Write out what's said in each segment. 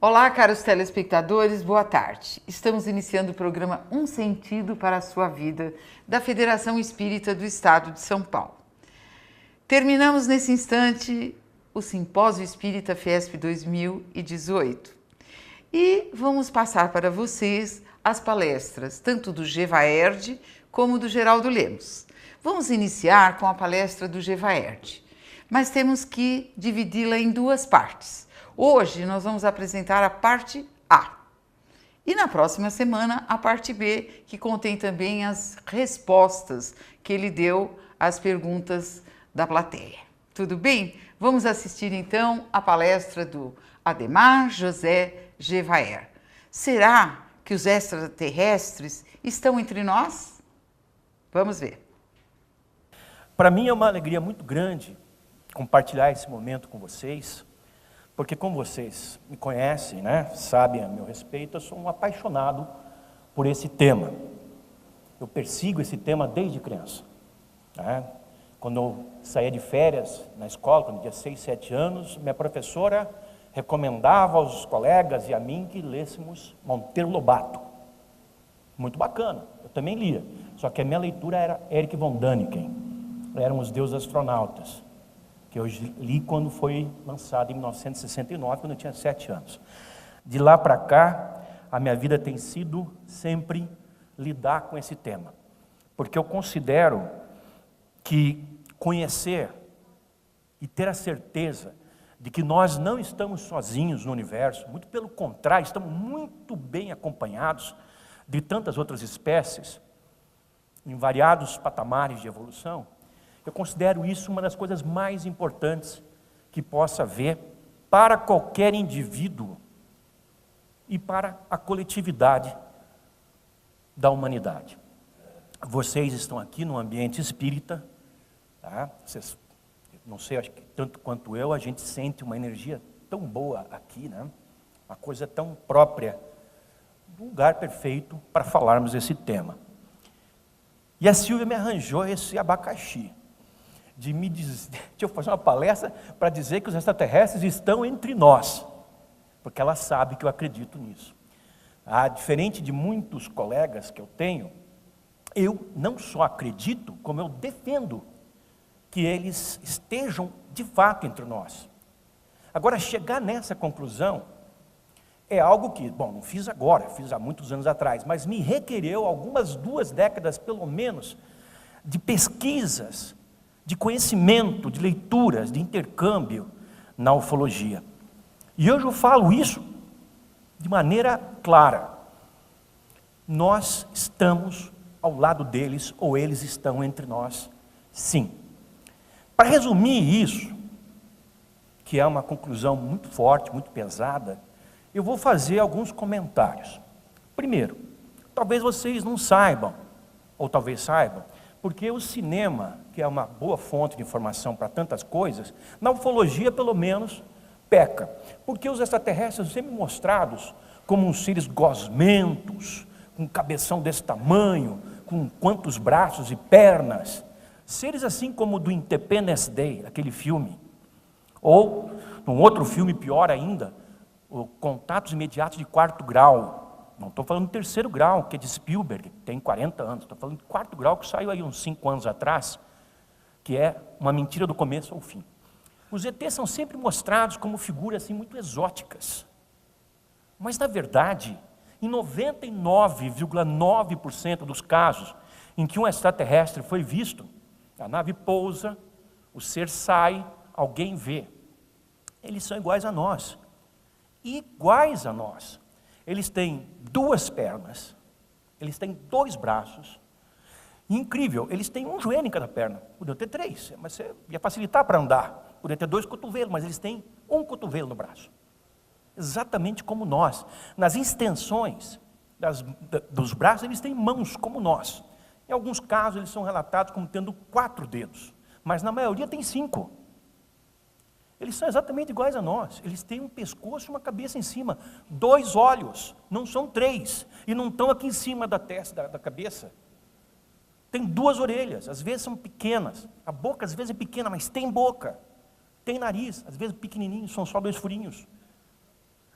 Olá, caros telespectadores, boa tarde. Estamos iniciando o programa Um Sentido para a Sua Vida, da Federação Espírita do Estado de São Paulo. Terminamos nesse instante o Simpósio Espírita Fiesp 2018 e vamos passar para vocês as palestras, tanto do Gevaerd como do Geraldo Lemos. Vamos iniciar com a palestra do Gevaerd, mas temos que dividi-la em duas partes. Hoje nós vamos apresentar a parte A e na próxima semana a parte B, que contém também as respostas que ele deu às perguntas da plateia. Tudo bem? Vamos assistir então a palestra do Ademar José Gevaerd. Será que os extraterrestres estão entre nós? Vamos ver. Para mim é uma alegria muito grande compartilhar esse momento com vocês, porque como vocês me conhecem, sabem a meu respeito, eu sou um apaixonado por esse tema. Eu persigo esse tema desde criança. Quando eu saía de férias na escola, quando eu tinha 6, 7 anos, minha professora recomendava aos colegas e a mim que lêssemos Monteiro Lobato. Muito bacana, eu também lia, só que a minha leitura era Erich von Däniken, eram os deuses astronautas, que eu li quando foi lançado em 1969, quando eu tinha 7 anos. De lá para cá, a minha vida tem sido sempre lidar com esse tema, porque eu considero que conhecer e ter a certeza de que nós não estamos sozinhos no universo, muito pelo contrário, estamos muito bem acompanhados de tantas outras espécies, em variados patamares de evolução. Eu considero isso uma das coisas mais importantes que possa haver para qualquer indivíduo e para a coletividade da humanidade. Vocês estão aqui no ambiente espírita, tá? Vocês, não sei, acho que tanto quanto eu, a gente sente uma energia tão boa aqui, uma coisa tão própria, um lugar perfeito para falarmos esse tema. E a Silvia me arranjou esse abacaxi, de eu fazer uma palestra para dizer que os extraterrestres estão entre nós, porque ela sabe que eu acredito nisso. Diferente de muitos colegas que eu tenho, eu não só acredito, como eu defendo que eles estejam de fato entre nós. Agora, chegar nessa conclusão é algo que, não fiz agora, fiz há muitos anos atrás, mas me requereu algumas 2 décadas, pelo menos, de pesquisas, de conhecimento, de leituras, de intercâmbio na ufologia. E hoje eu falo isso de maneira clara. Nós estamos ao lado deles, ou eles estão entre nós, sim. Para resumir isso, que é uma conclusão muito forte, muito pesada, eu vou fazer alguns comentários. Primeiro, talvez vocês não saibam, ou talvez saibam, porque o cinema, que é uma boa fonte de informação para tantas coisas, na ufologia, pelo menos, peca. Porque os extraterrestres são sempre mostrados como uns seres gosmentos, com um cabeção desse tamanho, com quantos braços e pernas. Seres assim como o do Independence Day, aquele filme. Ou, num outro filme pior ainda, o Contatos Imediatos de Quarto Grau. Não estou falando de 3º grau, que é de Spielberg, que tem 40 anos. Estou falando de 4º grau, que saiu aí uns 5 anos atrás, que é uma mentira do começo ao fim. Os ETs são sempre mostrados como figuras assim, muito exóticas. Mas, na verdade, em 99,9% dos casos em que um extraterrestre foi visto, a nave pousa, o ser sai, alguém vê. Eles são iguais a nós. Iguais a nós. Eles têm 2 pernas, eles têm 2 braços, e, incrível, eles têm um joelho em cada perna, podiam ter 3, mas ia facilitar para andar, podiam ter 2 cotovelos, mas eles têm um cotovelo no braço, exatamente como nós. Nas extensões dos braços, eles têm mãos como nós. Em alguns casos, eles são relatados como tendo 4 dedos, mas na maioria tem 5. Eles são exatamente iguais a nós. Eles têm um pescoço e uma cabeça em cima. 2 olhos, não são 3. E não estão aqui em cima da testa, da cabeça. Tem 2 orelhas, às vezes são pequenas. A boca às vezes é pequena, mas tem boca. Tem nariz, às vezes pequenininho, são só 2 furinhos.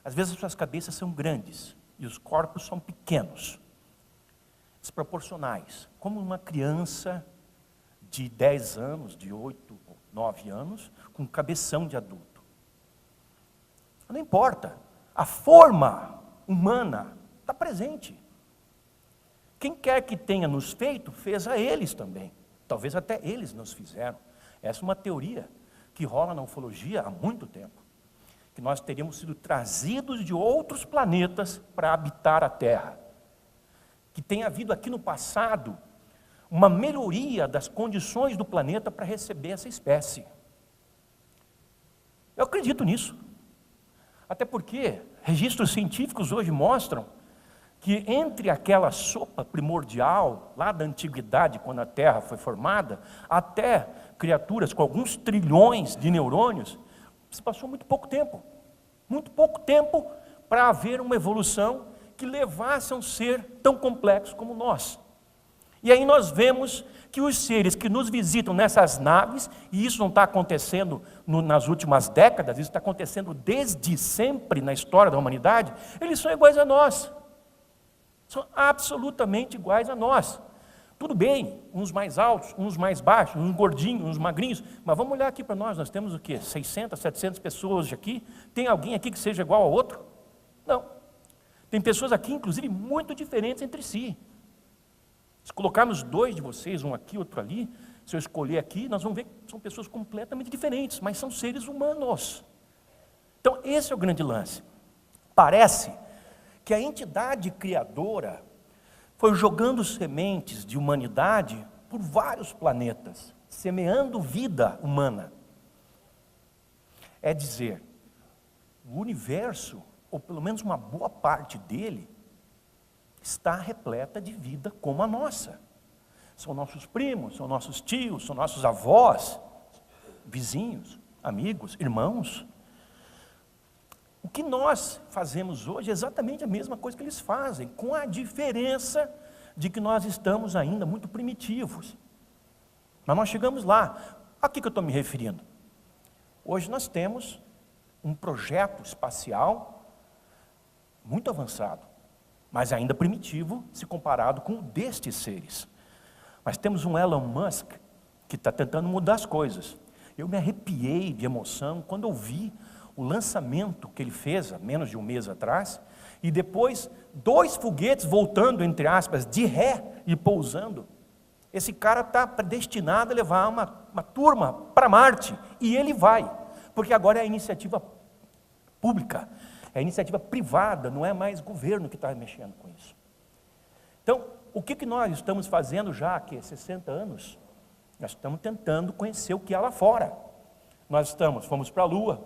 Às vezes as suas cabeças são grandes e os corpos são pequenos, desproporcionais, como uma criança de 10 anos, de 8, 9 anos, com cabeção de adulto. Não importa, a forma humana está presente. Quem quer que tenha nos feito, fez a eles também. Talvez até eles nos fizeram. Essa é uma teoria que rola na ufologia há muito tempo. Que nós teríamos sido trazidos de outros planetas para habitar a Terra. Que tem havido aqui no passado uma melhoria das condições do planeta para receber essa espécie. Eu acredito nisso. Até porque registros científicos hoje mostram que entre aquela sopa primordial, lá da antiguidade, quando a Terra foi formada, até criaturas com alguns trilhões de neurônios, se passou muito pouco tempo para haver uma evolução que levasse a um ser tão complexo como nós. E aí nós vemos que os seres que nos visitam nessas naves, e isso não está acontecendo nas últimas décadas, isso está acontecendo desde sempre na história da humanidade, eles são iguais a nós. São absolutamente iguais a nós. Tudo bem, uns mais altos, uns mais baixos, uns gordinhos, uns magrinhos, mas vamos olhar aqui para nós temos o quê? 600, 700 pessoas aqui? Tem alguém aqui que seja igual ao outro? Não. Tem pessoas aqui, inclusive, muito diferentes entre si. Se colocarmos dois de vocês, um aqui, outro ali, se eu escolher aqui, nós vamos ver que são pessoas completamente diferentes, mas são seres humanos. Então, esse é o grande lance. Parece que a entidade criadora foi jogando sementes de humanidade por vários planetas, semeando vida humana. É dizer, o universo, ou pelo menos uma boa parte dele, está repleta de vida como a nossa. São nossos primos, são nossos tios, são nossos avós, vizinhos, amigos, irmãos. O que nós fazemos hoje é exatamente a mesma coisa que eles fazem, com a diferença de que nós estamos ainda muito primitivos. Mas nós chegamos lá. A que eu estou me referindo? Hoje nós temos um projeto espacial muito avançado, mas ainda primitivo se comparado com o destes seres. Mas temos um Elon Musk que está tentando mudar as coisas. Eu me arrepiei de emoção quando eu vi o lançamento que ele fez há menos de um mês atrás, e depois 2 foguetes voltando, entre aspas, de ré e pousando. Esse cara está predestinado a levar uma turma para Marte, e ele vai, porque agora é a iniciativa pública, é a iniciativa privada, não é mais governo que está mexendo com isso. Então, o que nós estamos fazendo já há 60 anos? Nós estamos tentando conhecer o que há lá fora. Fomos para a Lua,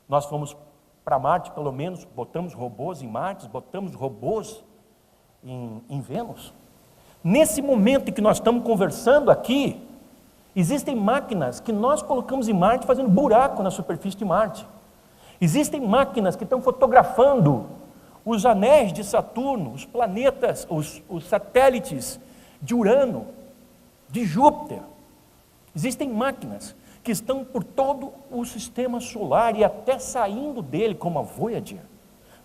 nós fomos para Marte, pelo menos, botamos robôs em Marte, botamos robôs em Vênus. Nesse momento em que nós estamos conversando aqui, existem máquinas que nós colocamos em Marte fazendo buraco na superfície de Marte. Existem máquinas que estão fotografando os anéis de Saturno, os planetas, os satélites de Urano, de Júpiter. Existem máquinas que estão por todo o sistema solar e até saindo dele, como a Voyager.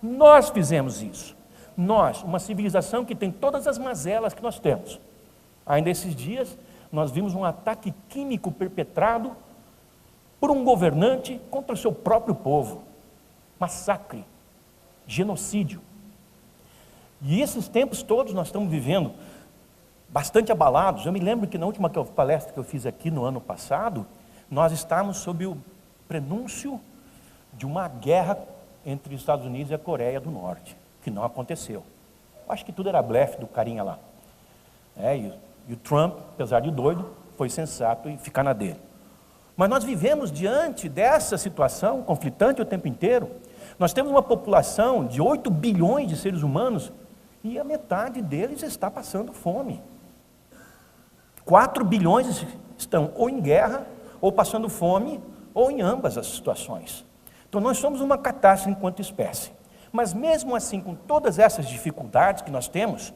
Nós fizemos isso. Nós, uma civilização que tem todas as mazelas que nós temos. Ainda esses dias, nós vimos um ataque químico perpetrado por um governante contra o seu próprio povo. Massacre, genocídio. E esses tempos todos nós estamos vivendo bastante abalados. Eu me lembro que na última palestra que eu fiz aqui no ano passado, nós estávamos sob o prenúncio de uma guerra entre os Estados Unidos e a Coreia do Norte, que não aconteceu. Acho que tudo era blefe do carinha lá. E o Trump, apesar de doido, foi sensato e ficar na dele. Mas nós vivemos diante dessa situação conflitante o tempo inteiro. Nós temos uma população de 8 bilhões de seres humanos e a metade deles está passando fome. 4 bilhões estão ou em guerra, ou passando fome, ou em ambas as situações. Então nós somos uma catástrofe enquanto espécie. Mas mesmo assim, com todas essas dificuldades que nós temos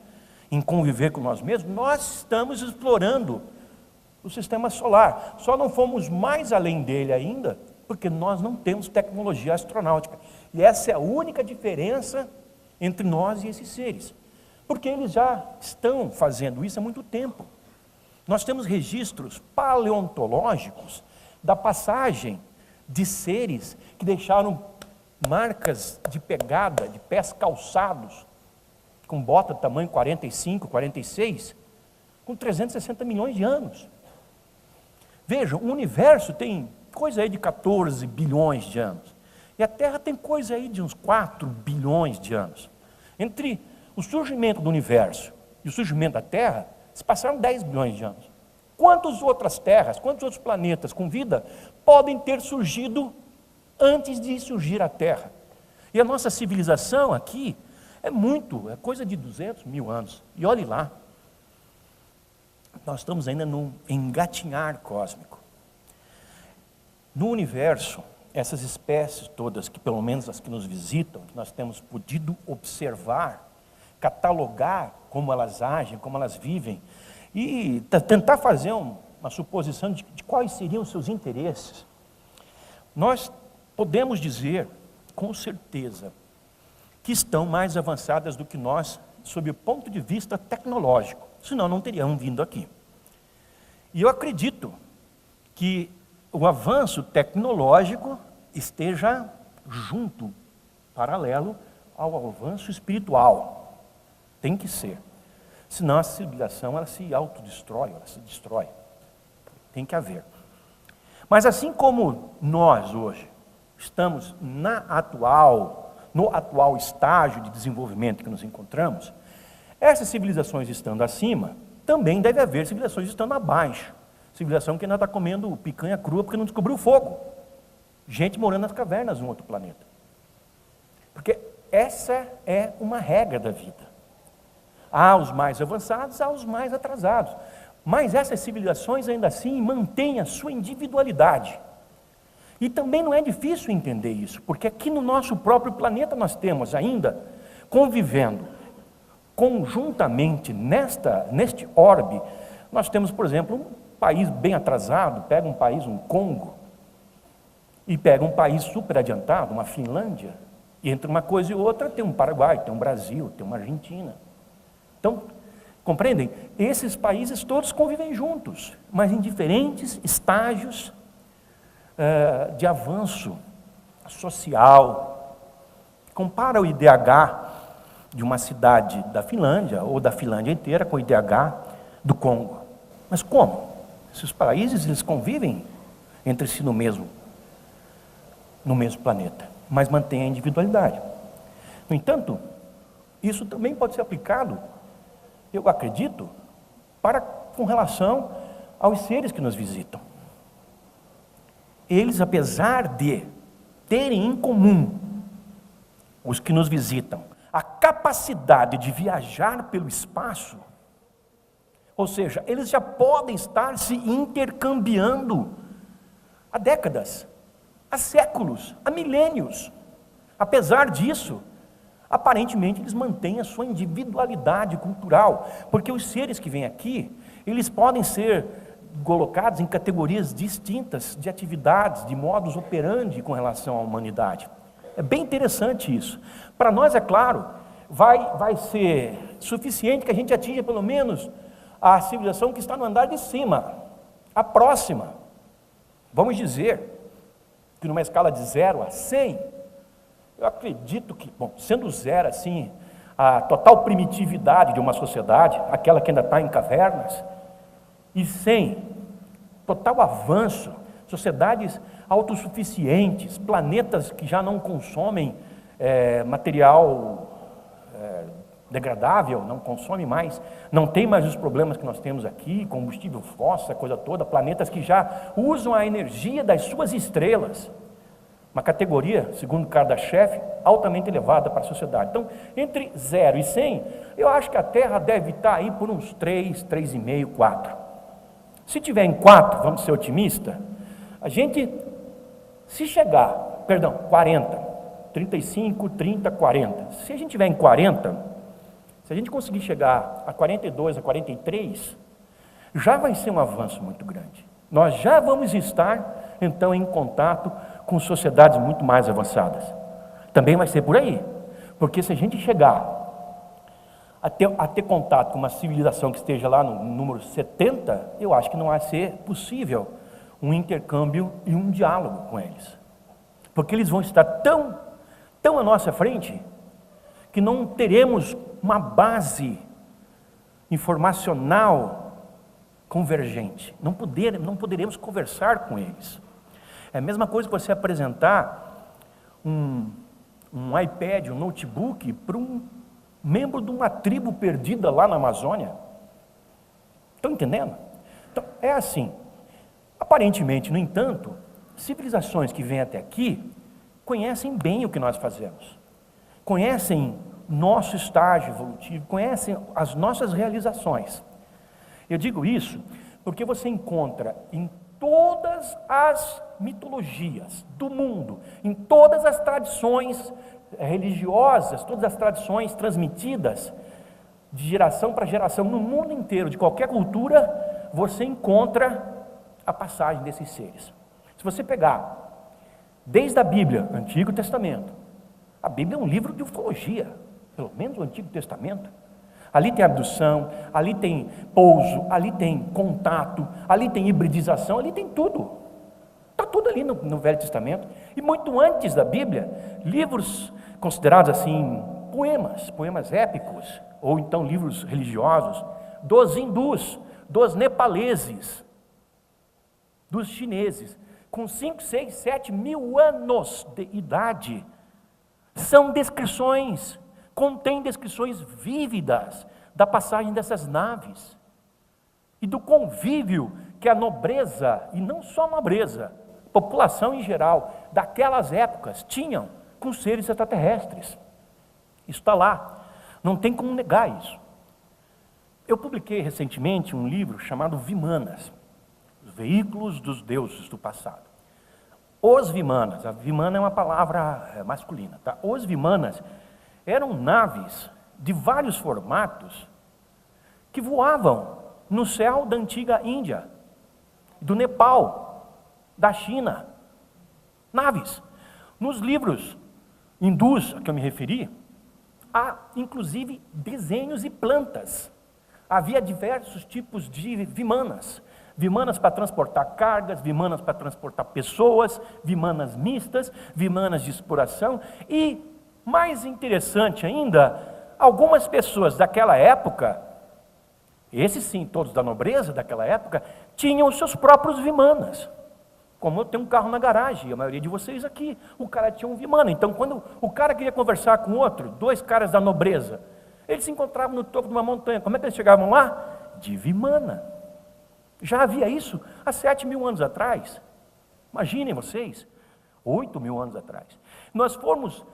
em conviver com nós mesmos, nós estamos explorando o sistema solar. Só não fomos mais além dele ainda, porque nós não temos tecnologia astronáutica. E essa é a única diferença entre nós e esses seres. Porque eles já estão fazendo isso há muito tempo. Nós temos registros paleontológicos da passagem de seres que deixaram marcas de pegada, de pés calçados, com bota de tamanho 45, 46, com 360 milhões de anos. Vejam, o universo tem coisa aí de 14 bilhões de anos. E a Terra tem coisa aí de uns 4 bilhões de anos. Entre o surgimento do universo e o surgimento da Terra, se passaram 10 bilhões de anos. Quantas outras terras, quantos outros planetas com vida podem ter surgido antes de surgir a Terra? E a nossa civilização aqui é coisa de 200 mil anos. E olhe lá, nós estamos ainda num engatinhar cósmico. No universo, essas espécies todas, que pelo menos as que nos visitam, que nós temos podido observar, catalogar como elas agem, como elas vivem, e tentar fazer uma suposição de quais seriam os seus interesses, nós podemos dizer, com certeza, que estão mais avançadas do que nós, sob o ponto de vista tecnológico, senão não teriam vindo aqui. E eu acredito que o avanço tecnológico esteja junto, paralelo ao avanço espiritual. Tem que ser. Senão a civilização ela se autodestrói, ela se destrói. Tem que haver. Mas assim como nós hoje estamos no atual estágio de desenvolvimento que nos encontramos, essas civilizações estando acima, também deve haver civilizações estando abaixo. Civilização que ainda está comendo picanha crua porque não descobriu o fogo. Gente morando nas cavernas num outro planeta. Porque essa é uma regra da vida. Há os mais avançados, há os mais atrasados. Mas essas civilizações ainda assim mantêm a sua individualidade. E também não é difícil entender isso, porque aqui no nosso próprio planeta nós temos ainda, convivendo conjuntamente neste orbe, nós temos, por exemplo, um país bem atrasado, pega um país, um Congo, e pega um país super adiantado, uma Finlândia, e entre uma coisa e outra tem um Paraguai, tem um Brasil, tem uma Argentina. Então, compreendem? Esses países todos convivem juntos, mas em diferentes estágios de avanço social. Compara o IDH de uma cidade da Finlândia, ou da Finlândia inteira, com o IDH do Congo. Mas como? Esses países eles convivem entre si no mesmo planeta, mas mantêm a individualidade. No entanto, isso também pode ser aplicado, eu acredito, com relação aos seres que nos visitam. Eles, apesar de terem em comum, os que nos visitam, a capacidade de viajar pelo espaço, ou seja, eles já podem estar se intercambiando há décadas, há séculos, há milênios. Apesar disso, aparentemente eles mantêm a sua individualidade cultural, porque os seres que vêm aqui, eles podem ser colocados em categorias distintas de atividades, de modus operandi com relação à humanidade. É bem interessante isso. Para nós, é claro, vai ser suficiente que a gente atinja pelo menos a civilização que está no andar de cima, a próxima. Vamos dizer que numa escala de 0 a 100, eu acredito que, sendo 0 assim, a total primitividade de uma sociedade, aquela que ainda está em cavernas, e 100, total avanço, sociedades autossuficientes, planetas que já não consomem material degradável, não consome mais, não tem mais os problemas que nós temos aqui, combustível fóssil, a coisa toda, planetas que já usam a energia das suas estrelas, uma categoria, segundo Kardashev, altamente elevada para a sociedade. Então, entre 0 e 100, eu acho que a Terra deve estar aí por uns 3, 3,5, 4. Se tiver em 4, vamos ser otimistas, a gente, se chegar, 40, 35, 30, 40, se a gente tiver em 40, se a gente conseguir chegar a 42, a 43, já vai ser um avanço muito grande. Nós já vamos estar, então, em contato com sociedades muito mais avançadas. Também vai ser por aí. Porque se a gente chegar a ter contato com uma civilização que esteja lá no número 70, eu acho que não vai ser possível um intercâmbio e um diálogo com eles. Porque eles vão estar tão à nossa frente, que não teremos uma base informacional convergente. Não poderemos conversar com eles. É a mesma coisa que você apresentar um iPad, um notebook para um membro de uma tribo perdida lá na Amazônia. Estão entendendo? Então, é assim. Aparentemente, no entanto, civilizações que vêm até aqui conhecem bem o que nós fazemos. Conhecem nosso estágio evolutivo, conhecem as nossas realizações. Eu digo isso porque você encontra em todas as mitologias do mundo, em todas as tradições religiosas, todas as tradições transmitidas de geração para geração no mundo inteiro, de qualquer cultura, você encontra a passagem desses seres. Se você pegar desde a Bíblia, Antigo Testamento, a Bíblia é um livro de ufologia, pelo menos o Antigo Testamento. Ali tem abdução, ali tem pouso, ali tem contato, ali tem hibridização, ali tem tudo. Está tudo ali no Velho Testamento. E muito antes da Bíblia, livros considerados assim, poemas épicos, ou então livros religiosos, dos hindus, dos nepaleses, dos chineses, com 5, 6, 7 mil anos de idade, são descrições, contém descrições vívidas da passagem dessas naves e do convívio que a nobreza, e não só a nobreza, a população em geral, daquelas épocas, tinham com seres extraterrestres. Isso está lá, não tem como negar isso. Eu publiquei recentemente um livro chamado Vimanas, Os Veículos dos Deuses do Passado. Os Vimanas, a Vimana é uma palavra masculina, tá? Os Vimanas eram naves de vários formatos que voavam no céu da antiga Índia, do Nepal, da China. Naves. Nos livros hindus a que eu me referi, há inclusive desenhos e plantas. Havia diversos tipos de vimanas. Vimanas para transportar cargas, vimanas para transportar pessoas, vimanas mistas, vimanas de exploração e, mais interessante ainda, algumas pessoas daquela época, esses sim, todos da nobreza daquela época, tinham os seus próprios vimanas. Como eu tenho um carro na garagem, a maioria de vocês aqui, o cara tinha um vimana. Então, quando o cara queria conversar com outro, dois caras da nobreza, eles se encontravam no topo de uma montanha. Como é que eles chegavam lá? De vimana. Já havia isso há 7 mil anos atrás. Imaginem vocês, 8 mil anos atrás. Nós fomos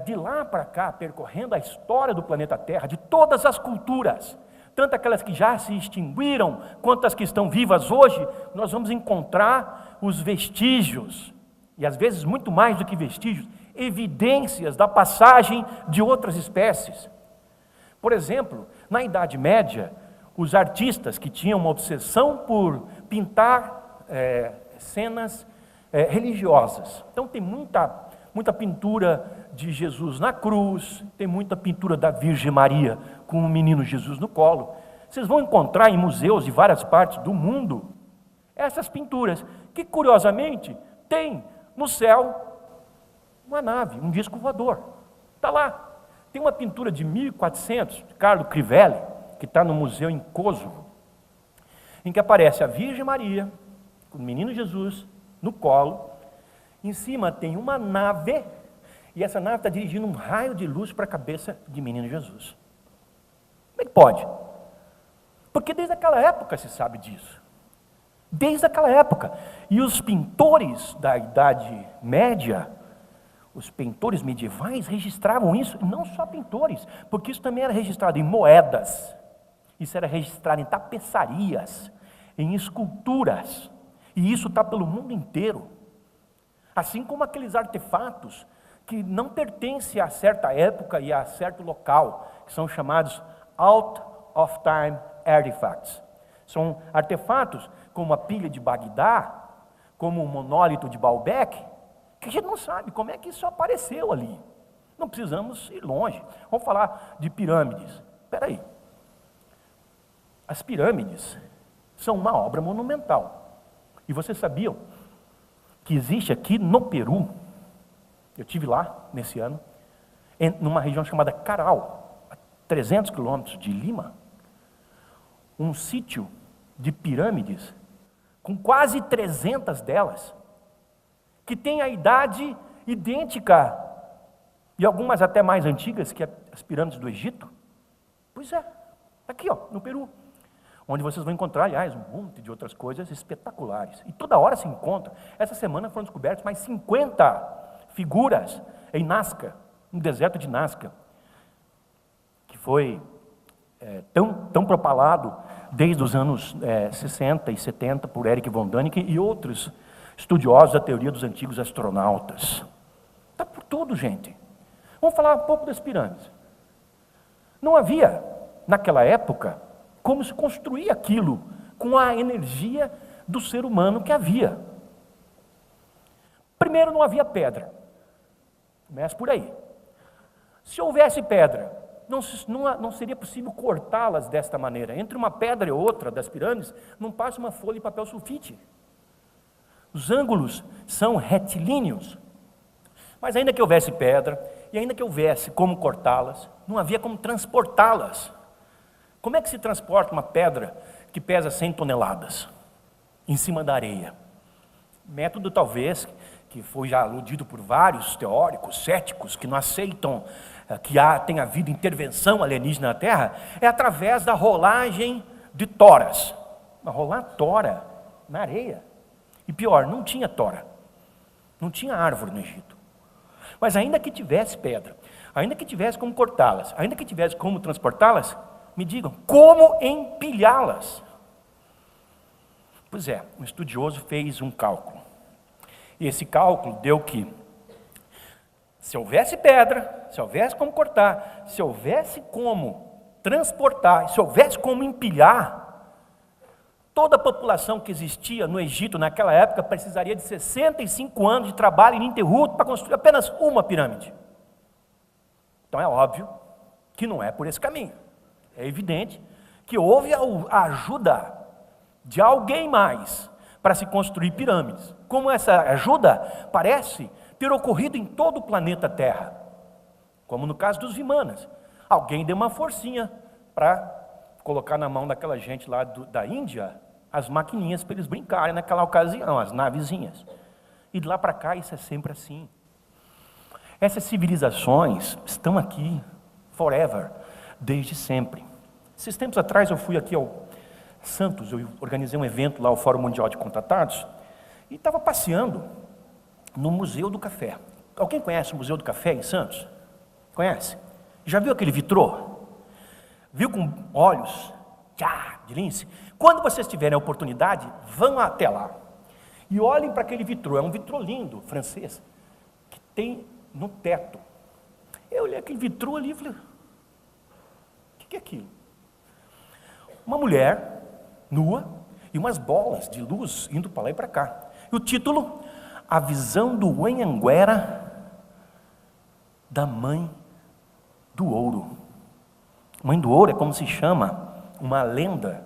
de lá para cá, percorrendo a história do planeta Terra, de todas as culturas, tanto aquelas que já se extinguiram, quanto as que estão vivas hoje, nós vamos encontrar os vestígios, e às vezes muito mais do que vestígios, evidências da passagem de outras espécies. Por exemplo, na Idade Média, os artistas que tinham uma obsessão por pintar cenas religiosas. Então tem muita pintura de Jesus na cruz, tem muita pintura da Virgem Maria com o menino Jesus no colo. Vocês vão encontrar em museus de várias partes do mundo essas pinturas, que curiosamente tem no céu uma nave, um disco voador. Está lá. Tem uma pintura de 1400, de Carlo Crivelli, que está no museu em Kosovo, em que aparece a Virgem Maria, com o menino Jesus no colo, em cima tem uma nave, e essa nave está dirigindo um raio de luz para a cabeça de menino Jesus. Como é que pode? Porque desde aquela época se sabe disso. Desde aquela época. E os pintores da Idade Média, os pintores medievais registravam isso, e não só pintores, porque isso também era registrado em moedas, isso era registrado em tapeçarias, em esculturas, e isso está pelo mundo inteiro. Assim como aqueles artefatos que não pertencem a certa época e a certo local, que são chamados out of time artifacts. São artefatos como a pilha de Bagdá, como o monólito de Baalbek, que a gente não sabe como é que isso apareceu ali. Não precisamos ir longe. Vamos falar de pirâmides. Espera aí. As pirâmides são uma obra monumental. E vocês sabiam que existe aqui no Peru, eu estive lá nesse ano, numa região chamada Caral, a 300 quilômetros de Lima, um sítio de pirâmides, com quase 300 delas, que tem a idade idêntica, e algumas até mais antigas que as pirâmides do Egito. Pois é, aqui no Peru, onde vocês vão encontrar, aliás, um monte de outras coisas espetaculares. E toda hora se encontra. Essa semana foram descobertas mais 50 figuras em Nazca, no deserto de Nazca, que foi tão propalado desde os anos 60 e 70 por Erich von Däniken e outros estudiosos da teoria dos antigos astronautas. Está por tudo, gente. Vamos falar um pouco das pirâmides. Não havia, naquela época, como se construir aquilo com a energia do ser humano que havia. Primeiro, não havia pedra. Começa por aí. Se houvesse pedra, não seria possível cortá-las desta maneira. Entre uma pedra e outra das pirâmides, não passa uma folha de papel sulfite. Os ângulos são retilíneos. Mas ainda que houvesse pedra, e ainda que houvesse como cortá-las, não havia como transportá-las. Como é que se transporta uma pedra que pesa 100 toneladas em cima da areia? Método talvez que foi já aludido por vários teóricos céticos que não aceitam que tenha havido intervenção alienígena na Terra, é através da rolagem de toras. Rolar tora na areia. E pior, não tinha tora, não tinha árvore no Egito. Mas ainda que tivesse pedra, ainda que tivesse como cortá-las, ainda que tivesse como transportá-las, me digam, como empilhá-las? Pois é, um estudioso fez um cálculo. E esse cálculo deu que, se houvesse pedra, se houvesse como cortar, se houvesse como transportar, se houvesse como empilhar, toda a população que existia no Egito naquela época precisaria de 65 anos de trabalho ininterrupto para construir apenas uma pirâmide. Então é óbvio que não é por esse caminho. É evidente que houve a ajuda de alguém mais para se construir pirâmides. Como essa ajuda parece ter ocorrido em todo o planeta Terra, como no caso dos Vimanas. Alguém deu uma forcinha para colocar na mão daquela gente lá da Índia as maquininhas para eles brincarem naquela ocasião, as navezinhas. E de lá para cá isso é sempre assim. Essas civilizações estão aqui forever, desde sempre. Esses tempos atrás eu fui aqui ao Santos, eu organizei um evento lá, o Fórum Mundial de Contatados, e estava passeando no Museu do Café. Alguém conhece o Museu do Café em Santos? Conhece? Já viu aquele vitrô? Viu com olhos de lince? Quando vocês tiverem a oportunidade, vão até lá e olhem para aquele vitrô. É um vitrô lindo, francês, que tem no teto. Eu olhei aquele vitrô ali e falei, o que é aquilo? Uma mulher nua e umas bolas de luz indo para lá e para cá. E o título, A Visão do Anhanguera da Mãe do Ouro. Mãe do Ouro é como se chama uma lenda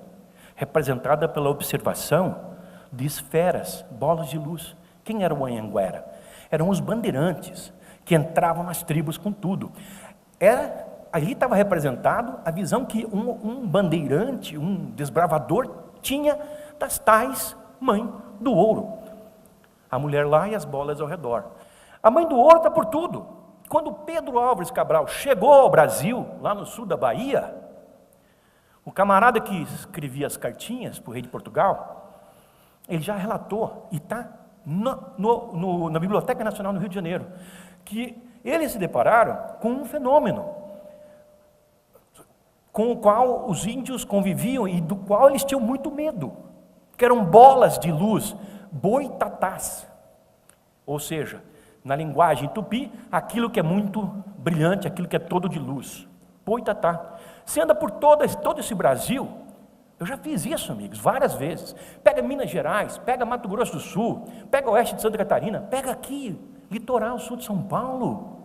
representada pela observação de esferas, bolas de luz. Quem era o Anhanguera? Eram os bandeirantes que entravam nas tribos com tudo. Ali estava representado a visão que um bandeirante, um desbravador tinha das tais Mãe do Ouro. A mulher lá e as bolas ao redor. A Mãe do Ouro está por tudo. Quando Pedro Álvares Cabral chegou ao Brasil, lá no sul da Bahia, o camarada que escrevia as cartinhas para o rei de Portugal, ele já relatou, e está na Biblioteca Nacional no Rio de Janeiro, que eles se depararam com um fenômeno com o qual os índios conviviam e do qual eles tinham muito medo, que eram bolas de luz, boitatás, ou seja, na linguagem tupi, aquilo que é muito brilhante, aquilo que é todo de luz, boitatá. Você anda por todo esse Brasil, eu já fiz isso, amigos, várias vezes. Pega Minas Gerais, pega Mato Grosso do Sul, pega o oeste de Santa Catarina, pega aqui, litoral sul de São Paulo.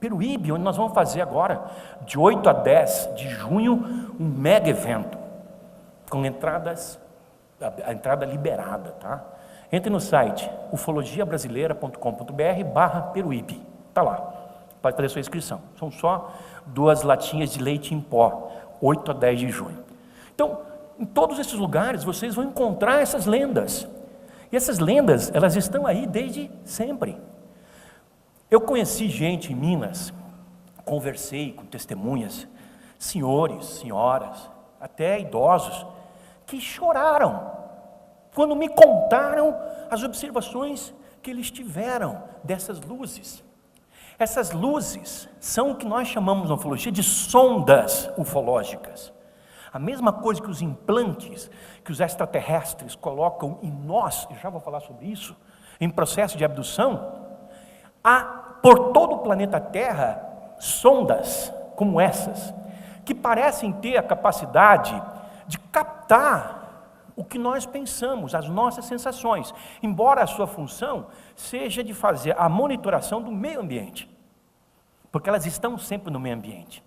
Peruíbe, onde nós vamos fazer agora, de 8 a 10 de junho, um mega evento, com entradas, a entrada liberada, tá? Entre no site ufologiabrasileira.com.br/Peruíbe, está lá, pode fazer sua inscrição. São só 2 latinhas de leite em pó, 8 a 10 de junho. Então, em todos esses lugares, vocês vão encontrar essas lendas. E essas lendas, elas estão aí desde sempre. Eu conheci gente em Minas, conversei com testemunhas, senhores, senhoras, até idosos, que choraram quando me contaram as observações que eles tiveram dessas luzes. Essas luzes são o que nós chamamos na ufologia de sondas ufológicas. A mesma coisa que os implantes que os extraterrestres colocam em nós, eu já vou falar sobre isso, em processo de abdução. Há por todo o planeta Terra sondas como essas, que parecem ter a capacidade de captar o que nós pensamos, as nossas sensações, embora a sua função seja de fazer a monitoração do meio ambiente, porque elas estão sempre no meio ambiente.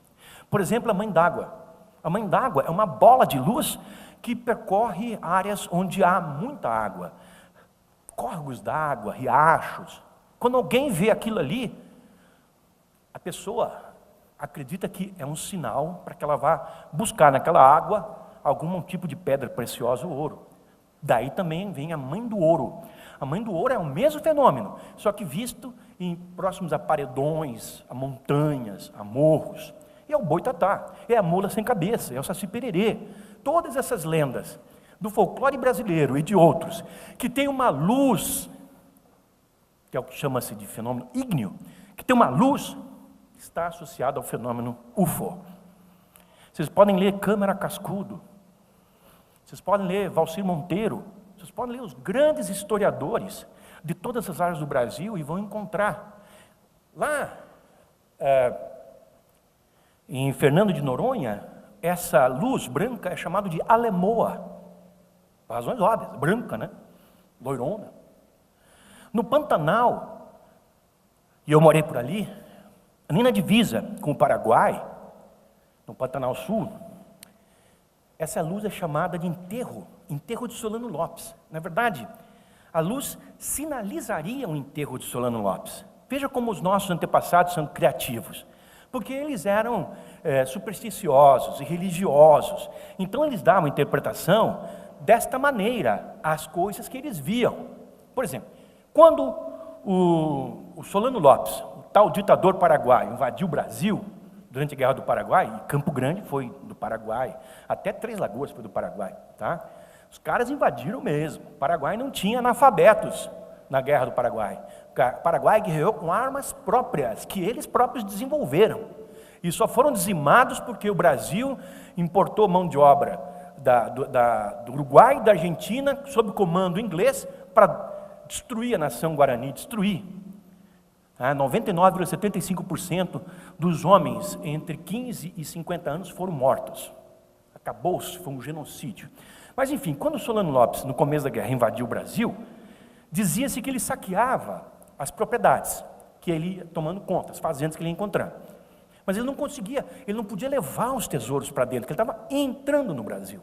Por exemplo, a mãe d'água. A mãe d'água é uma bola de luz que percorre áreas onde há muita água, córregos d'água, riachos. Quando alguém vê aquilo ali, a pessoa acredita que é um sinal para que ela vá buscar naquela água algum tipo de pedra preciosa ou ouro. Daí também vem a mãe do ouro. A mãe do ouro é o mesmo fenômeno, só que visto próximos a paredões, a montanhas, a morros. E é o boitatá, é a mula sem cabeça, é o saci-pererê. Todas essas lendas do folclore brasileiro e de outros, que tem uma luz, que é o que chama-se de fenômeno ígneo, que tem uma luz, está associado ao fenômeno UFO. Vocês podem ler Câmara Cascudo, vocês podem ler Valcir Monteiro, vocês podem ler os grandes historiadores de todas as áreas do Brasil e vão encontrar lá em Fernando de Noronha, essa luz branca é chamada de alemoa, por razões óbvias, branca, né? Loirona. No Pantanal, e eu morei por ali, ali na divisa com o Paraguai, no Pantanal Sul, essa luz é chamada de enterro de Solano Lopes. Na verdade, a luz sinalizaria um enterro de Solano Lopes. Veja como os nossos antepassados são criativos, porque eles eram supersticiosos e religiosos. Então eles davam interpretação desta maneira às coisas que eles viam. Por exemplo, quando o Solano Lopes, o tal ditador paraguaio, invadiu o Brasil durante a Guerra do Paraguai, e Campo Grande foi do Paraguai, até Três Lagoas foi do Paraguai, tá? Os caras invadiram mesmo. O Paraguai não tinha analfabetos na Guerra do Paraguai. O Paraguai guerreou com armas próprias, que eles próprios desenvolveram. E só foram dizimados porque o Brasil importou mão de obra do Uruguai e da Argentina, sob comando inglês, para destruir a nação Guarani, destruir. 99,75% dos homens entre 15 e 50 anos foram mortos. Acabou-se, foi um genocídio. Mas enfim, quando Solano Lopes, no começo da guerra, invadiu o Brasil, dizia-se que ele saqueava as propriedades, que ele ia tomando conta, as fazendas que ele ia encontrando. Mas ele não conseguia, ele não podia levar os tesouros para dentro, porque ele estava entrando no Brasil.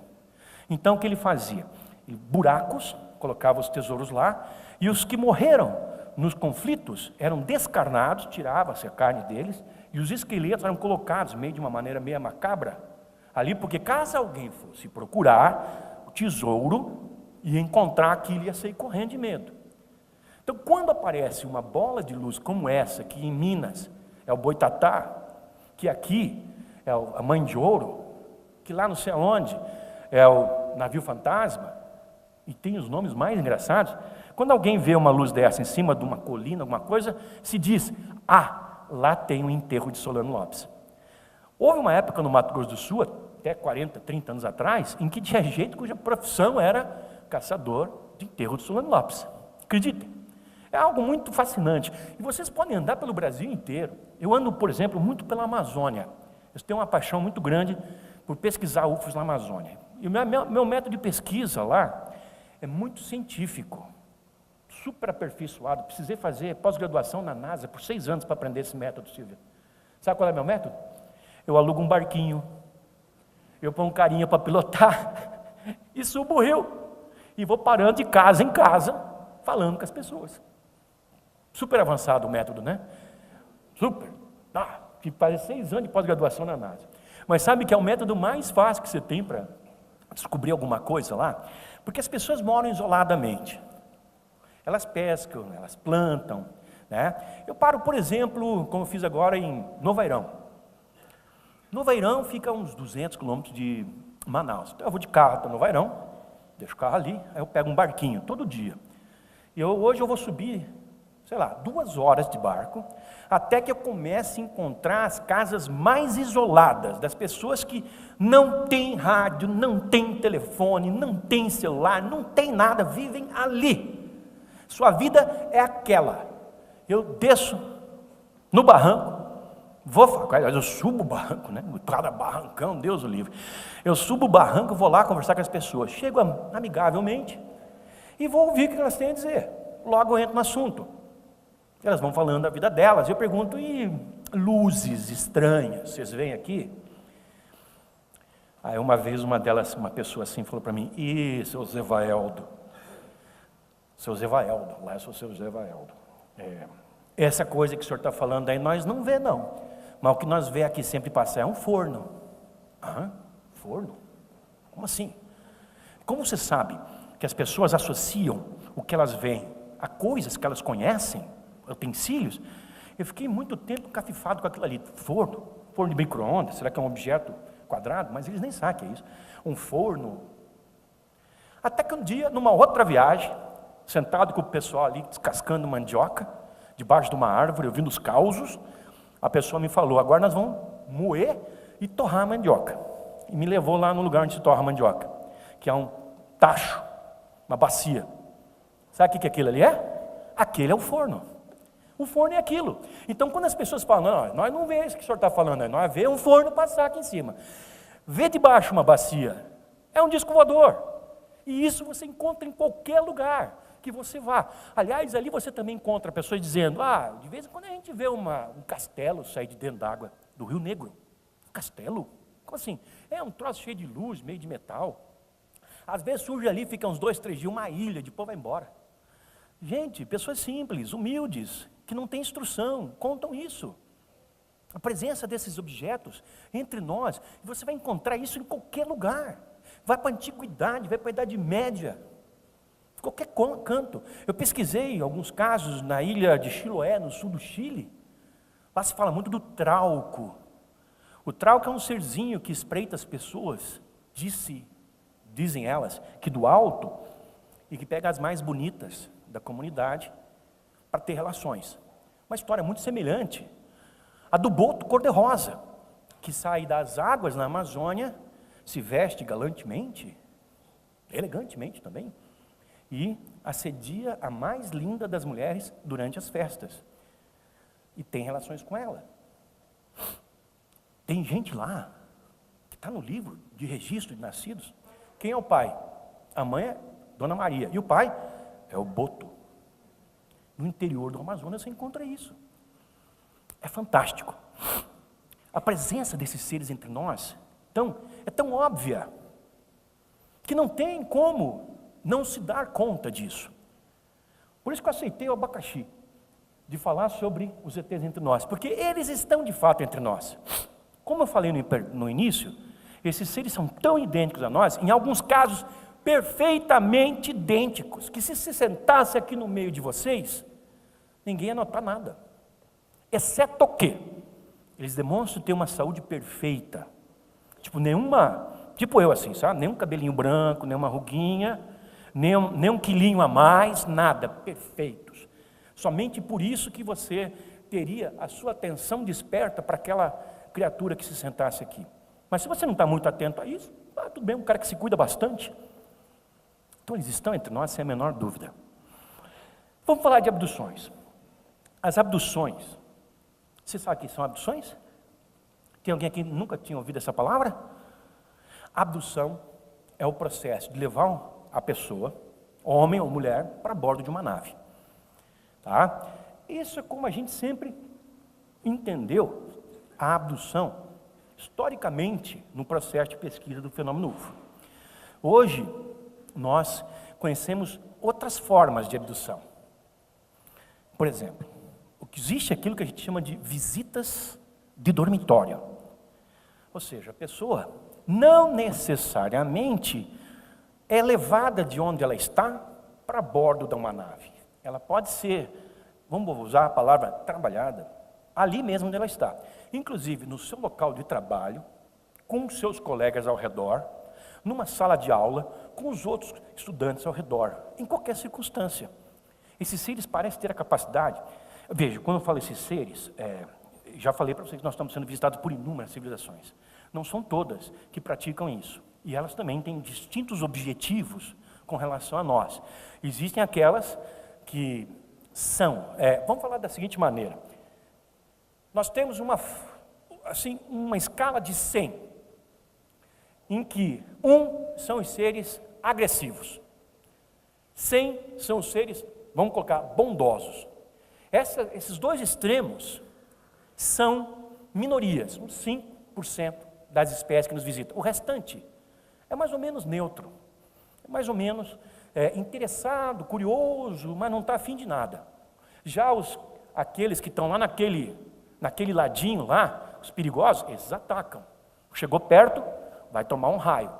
Então o que ele fazia? Buracos, colocava os tesouros lá, e os que morreram nos conflitos eram descarnados, tirava-se a carne deles, e os esqueletos eram colocados meio de uma maneira meio macabra ali, porque caso alguém fosse procurar o tesouro e encontrar aquilo, ia sair correndo de medo. Então, quando aparece uma bola de luz como essa, que em Minas é o boitatá, que aqui é a mãe de ouro, que lá não sei aonde é o navio fantasma, e tem os nomes mais engraçados. Quando alguém vê uma luz dessa em cima de uma colina, alguma coisa, se diz, lá tem um enterro de Solano Lopes. Houve uma época no Mato Grosso do Sul, até 40, 30 anos atrás, em que tinha gente cuja profissão era caçador de enterro de Solano Lopes. Acreditem. É algo muito fascinante. E vocês podem andar pelo Brasil inteiro. Eu ando, por exemplo, muito pela Amazônia. Eu tenho uma paixão muito grande por pesquisar UFOs na Amazônia. E o meu método de pesquisa lá é muito científico, super aperfeiçoado. Precisei fazer pós-graduação na NASA por 6 anos para aprender esse método, Silvia. Sabe qual é o meu método? Eu alugo um barquinho, eu ponho um carinha para pilotar e subo o rio. E vou parando de casa em casa, falando com as pessoas. Super avançado o método, né? Super. Que faz 6 anos de pós-graduação na NASA. Mas sabe que é o método mais fácil que você tem para descobrir alguma coisa lá? Porque as pessoas moram isoladamente. Elas pescam, elas plantam, né? Eu paro, por exemplo, como eu fiz agora em Novairão. Novairão fica a uns 200 quilômetros de Manaus. Então eu vou de carro para Novairão, deixo o carro ali, aí eu pego um barquinho todo dia. E hoje eu vou subir, 2 horas de barco, até que eu comece a encontrar as casas mais isoladas, das pessoas que não têm rádio, não têm telefone, não têm celular, não têm nada, vivem ali. Sua vida é aquela. Eu desço no barranco, eu subo o barranco, né? Cada barrancão, Deus o livre. Eu subo o barranco, vou lá conversar com as pessoas. Chego amigavelmente e vou ouvir o que elas têm a dizer. Logo eu entro no assunto. Elas vão falando da vida delas. Eu pergunto, e luzes estranhas, vocês veem aqui? Aí uma vez uma pessoa assim falou para mim, e seu Zevaeldo? Seu Zevaeldo, lá eu sou seu Zevaeldo. Essa coisa que o senhor está falando aí, nós não vê não. Mas o que nós vê aqui sempre passar é um forno. Forno? Como assim? Como você sabe que as pessoas associam o que elas veem a coisas que elas conhecem, utensílios? Eu fiquei muito tempo cafifado com aquilo ali. Forno de micro-ondas, será que é um objeto quadrado? Mas eles nem sabem o que é isso. Um forno. Até que um dia, numa outra viagem, sentado com o pessoal ali, descascando mandioca, debaixo de uma árvore, ouvindo os causos, a pessoa me falou, agora nós vamos moer e torrar a mandioca. E me levou lá no lugar onde se torra a mandioca, que é um tacho, uma bacia. Sabe o que aquilo ali é? Aquele é o forno. O forno é aquilo. Então, quando as pessoas falam, não, nós não vemos isso que o senhor está falando, nós vemos um forno passar aqui em cima. Vê debaixo uma bacia, é um disco voador. E isso você encontra em qualquer lugar que você vá. Aliás, ali você também encontra pessoas dizendo, de vez em quando a gente vê um castelo sair de dentro d'água do Rio Negro. Castelo? Como assim? É um troço cheio de luz, meio de metal. Às vezes surge ali, fica uns 2, 3 dias, uma ilha, depois vai embora. Gente, pessoas simples, humildes, que não têm instrução, contam isso. A presença desses objetos entre nós, você vai encontrar isso em qualquer lugar. Vai para a antiguidade, vai para a Idade Média, qualquer canto. Eu pesquisei alguns casos na ilha de Chiloé, no sul do Chile. Lá se fala muito do trauco. O trauco é um serzinho que espreita as pessoas, dizem elas, que do alto, e que pega as mais bonitas da comunidade para ter relações. Uma história muito semelhante à do boto cor-de-rosa, que sai das águas na Amazônia, se veste galantemente, elegantemente também, e assedia a mais linda das mulheres durante as festas. E tem relações com ela. Tem gente lá, que está no livro de registro de nascidos. Quem é o pai? A mãe é Dona Maria. E o pai é o boto. No interior do Amazonas você encontra isso. É fantástico. A presença desses seres entre nós é tão óbvia, que não tem como não se dar conta disso. Por isso que eu aceitei o abacaxi, de falar sobre os ETs entre nós, porque eles estão de fato entre nós. Como eu falei no início, esses seres são tão idênticos a nós, em alguns casos perfeitamente idênticos, que se sentasse aqui no meio de vocês, ninguém ia notar nada, exceto o quê? Eles demonstram ter uma saúde perfeita, tipo eu assim, sabe? Nenhum cabelinho branco, nenhuma ruguinha, nem um quilinho a mais, nada, perfeitos. Somente por isso que você teria a sua atenção desperta para aquela criatura que se sentasse aqui. Mas se você não está muito atento a isso, tudo bem, um cara que se cuida bastante. Então eles estão entre nós sem a menor dúvida. Vamos falar de abduções. As abduções, você sabe o que são abduções? Tem alguém aqui que nunca tinha ouvido essa palavra? Abdução é o processo de levar a pessoa, homem ou mulher, para bordo de uma nave. Tá? Isso é como a gente sempre entendeu a abdução, historicamente, no processo de pesquisa do fenômeno UFO. Hoje, nós conhecemos outras formas de abdução. Por exemplo, o que existe é aquilo que a gente chama de visitas de dormitório. Ou seja, a pessoa não necessariamente é levada de onde ela está para bordo de uma nave. Ela pode ser, vamos usar a palavra trabalhada, ali mesmo onde ela está. Inclusive no seu local de trabalho, com os seus colegas ao redor, numa sala de aula, com os outros estudantes ao redor, em qualquer circunstância. Esses seres parecem ter a capacidade... Veja, quando eu falo esses seres, já falei para vocês que nós estamos sendo visitados por inúmeras civilizações. Não são todas que praticam isso. E elas também têm distintos objetivos com relação a nós. Existem aquelas que são... vamos falar da seguinte maneira. Nós temos uma escala de 100, em que 1 são os seres agressivos, 100 são os seres, vamos colocar, bondosos. Esses dois extremos são minorias, uns 5% das espécies que nos visitam. O restante é mais ou menos neutro, é mais ou menos interessado, curioso, mas não está afim de nada. Já aqueles que estão lá naquele ladinho lá, os perigosos, eles atacam. Chegou perto, vai tomar um raio,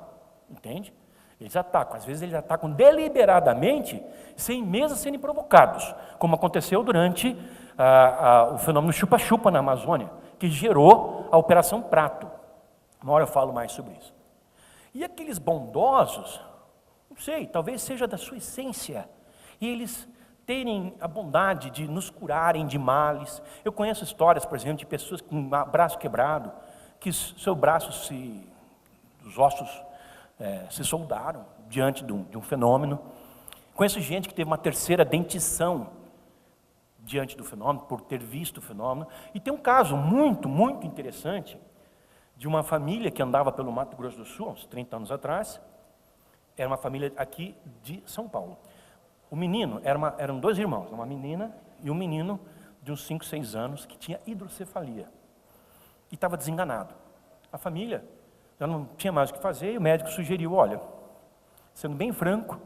entende? Eles atacam, às vezes eles atacam deliberadamente, sem mesmo serem provocados, como aconteceu durante o fenômeno chupa-chupa na Amazônia, que gerou a Operação Prato. Uma hora eu falo mais sobre isso. E aqueles bondosos, não sei, talvez seja da sua essência, e eles terem a bondade de nos curarem de males. Eu conheço histórias, por exemplo, de pessoas com um braço quebrado, que seu braço os ossos se soldaram diante de um fenômeno. Conheço gente que teve uma terceira dentição diante do fenômeno, por ter visto o fenômeno. E tem um caso muito, muito interessante de uma família que andava pelo Mato Grosso do Sul, uns 30 anos atrás. Era uma família aqui de São Paulo. O menino, eram 2 irmãos, uma menina e um menino de uns 5, 6 anos, que tinha hidrocefalia. E estava desenganado. A família já não tinha mais o que fazer, e o médico sugeriu, olha, sendo bem franco,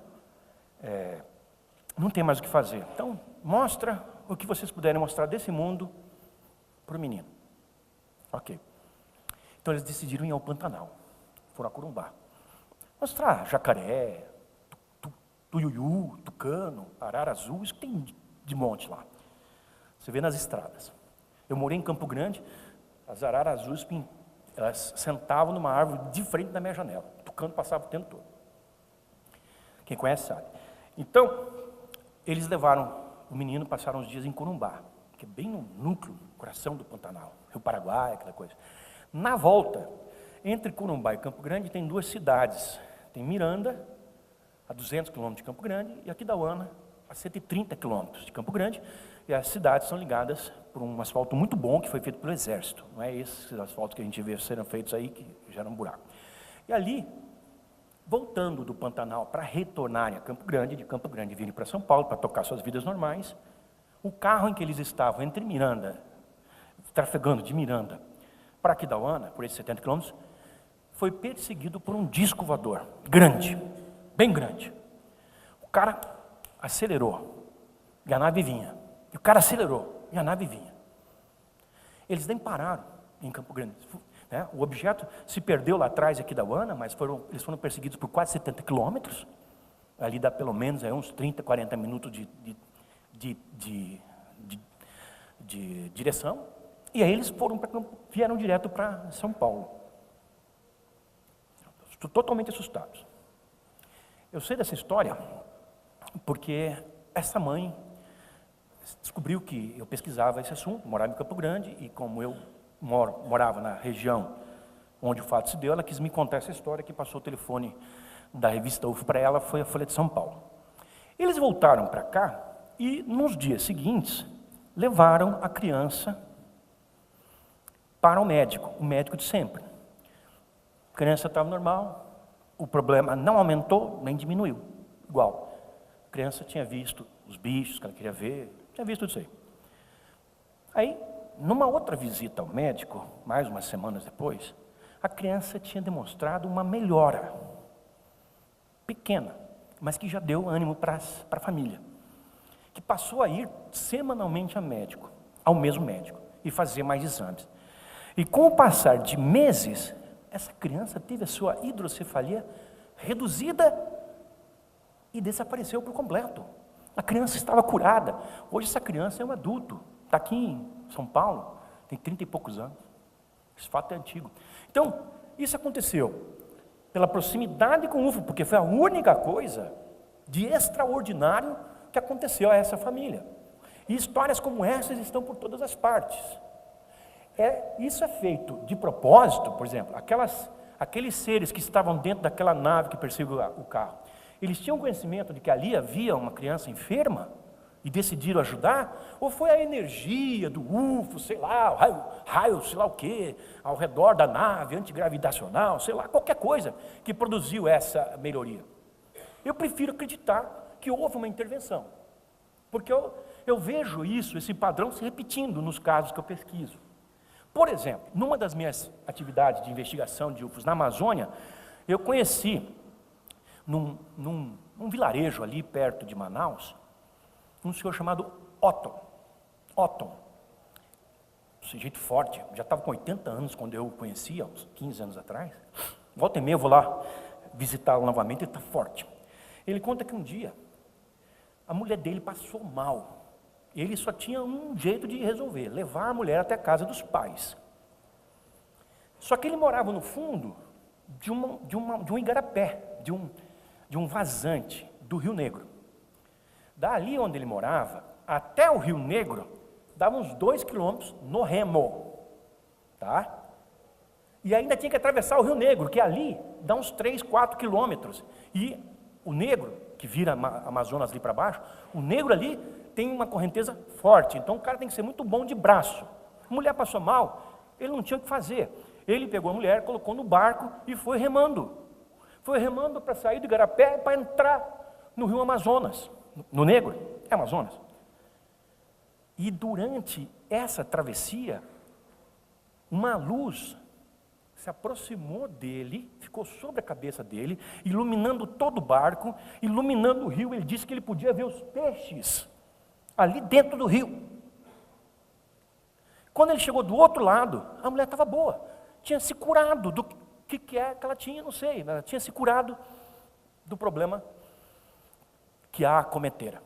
não tem mais o que fazer. Então, mostra o que vocês puderem mostrar desse mundo para o menino. Ok. Então, eles decidiram ir ao Pantanal. Foram a Corumbá. Mostrar jacaré, tuiuiu, tucano, arara azul, isso que tem de monte lá. Você vê nas estradas. Eu morei em Campo Grande, as araras azuis, elas sentavam numa árvore de frente da minha janela. O tucano passava o tempo todo. Quem conhece sabe. Então, eles levaram o menino, passaram uns dias em Corumbá, que é bem no núcleo, coração do Pantanal, Rio Paraguai, aquela coisa. Na volta, entre Corumbá e Campo Grande, tem 2 cidades. Tem Miranda, a 200 quilômetros de Campo Grande, e Aquidauana, a 130 quilômetros de Campo Grande. E as cidades são ligadas por um asfalto muito bom que foi feito pelo Exército. Não é esses asfaltos que a gente vê serem feitos aí, que geram um buraco. E ali, voltando do Pantanal para retornarem a Campo Grande, de Campo Grande virem para São Paulo para tocar suas vidas normais, o carro em que eles estavam entre Miranda, trafegando de Miranda para Aquidauana, por esses 70 quilômetros, foi perseguido por um disco voador, grande, bem grande. O cara acelerou, e a nave vinha. E o cara acelerou, e a nave vinha. Eles nem pararam em Campo Grande. O objeto se perdeu lá atrás, aqui da Aquidauana, mas eles foram perseguidos por quase 70 quilômetros. Ali dá pelo menos uns 30, 40 minutos de direção. E aí eles vieram direto para São Paulo. Estou totalmente assustado. Eu sei dessa história porque essa mãe descobriu que eu pesquisava esse assunto, morava em Campo Grande, e como eu morava na região onde o fato se deu, ela quis me contar essa história, que passou o telefone da revista UFO para ela, foi a Folha de São Paulo. Eles voltaram para cá e, nos dias seguintes, levaram a criança para o médico de sempre. A criança estava normal, o problema não aumentou, nem diminuiu, igual. A criança tinha visto os bichos que ela queria ver, tinha visto tudo isso aí. Aí, numa outra visita ao médico, mais umas semanas depois, a criança tinha demonstrado uma melhora, pequena, mas que já deu ânimo para a família, que passou a ir semanalmente ao mesmo médico, e fazer mais exames. E com o passar de meses, essa criança teve a sua hidrocefalia reduzida e desapareceu por completo. A criança estava curada. Hoje essa criança é um adulto, está aqui em São Paulo, tem 30 e poucos anos. Esse fato é antigo. Então, isso aconteceu pela proximidade com o UFO, porque foi a única coisa de extraordinário que aconteceu a essa família. E histórias como essas estão por todas as partes. Isso é feito de propósito, por exemplo, aqueles seres que estavam dentro daquela nave que perseguiu o carro, eles tinham conhecimento de que ali havia uma criança enferma e decidiram ajudar? Ou foi a energia do UFO, sei lá, o raio, sei lá o quê, ao redor da nave, antigravitacional, sei lá, qualquer coisa que produziu essa melhoria? Eu prefiro acreditar que houve uma intervenção, porque eu vejo esse padrão se repetindo nos casos que eu pesquiso. Por exemplo, numa das minhas atividades de investigação de UFOs na Amazônia, eu conheci, num vilarejo ali perto de Manaus, um senhor chamado Otton, um sujeito forte, já estava com 80 anos quando eu o conhecia, uns 15 anos atrás. Volta e meia eu vou lá visitá-lo novamente, ele está forte. Ele conta que um dia, a mulher dele passou mal. Ele só tinha um jeito de resolver, levar a mulher até a casa dos pais. Só que ele morava no fundo de um igarapé, de um vazante do Rio Negro. Dali onde ele morava, até o Rio Negro, dava uns 2 quilômetros no remo. Tá? E ainda tinha que atravessar o Rio Negro, que ali dá uns 3, 4 quilômetros. E o Negro, que vira Amazonas ali para baixo, o Negro ali tem uma correnteza forte, então o cara tem que ser muito bom de braço. A mulher passou mal, ele não tinha o que fazer. Ele pegou a mulher, colocou no barco e foi remando. Foi remando para sair do Igarapé e para entrar no Rio Amazonas, no Negro, é Amazonas. E durante essa travessia, uma luz se aproximou dele, ficou sobre a cabeça dele, iluminando todo o barco, iluminando o rio. Ele disse que ele podia ver os peixes ali dentro do rio. Quando ele chegou do outro lado, a mulher estava boa, tinha se curado do que é que ela tinha, não sei, ela tinha se curado do problema que a acometera.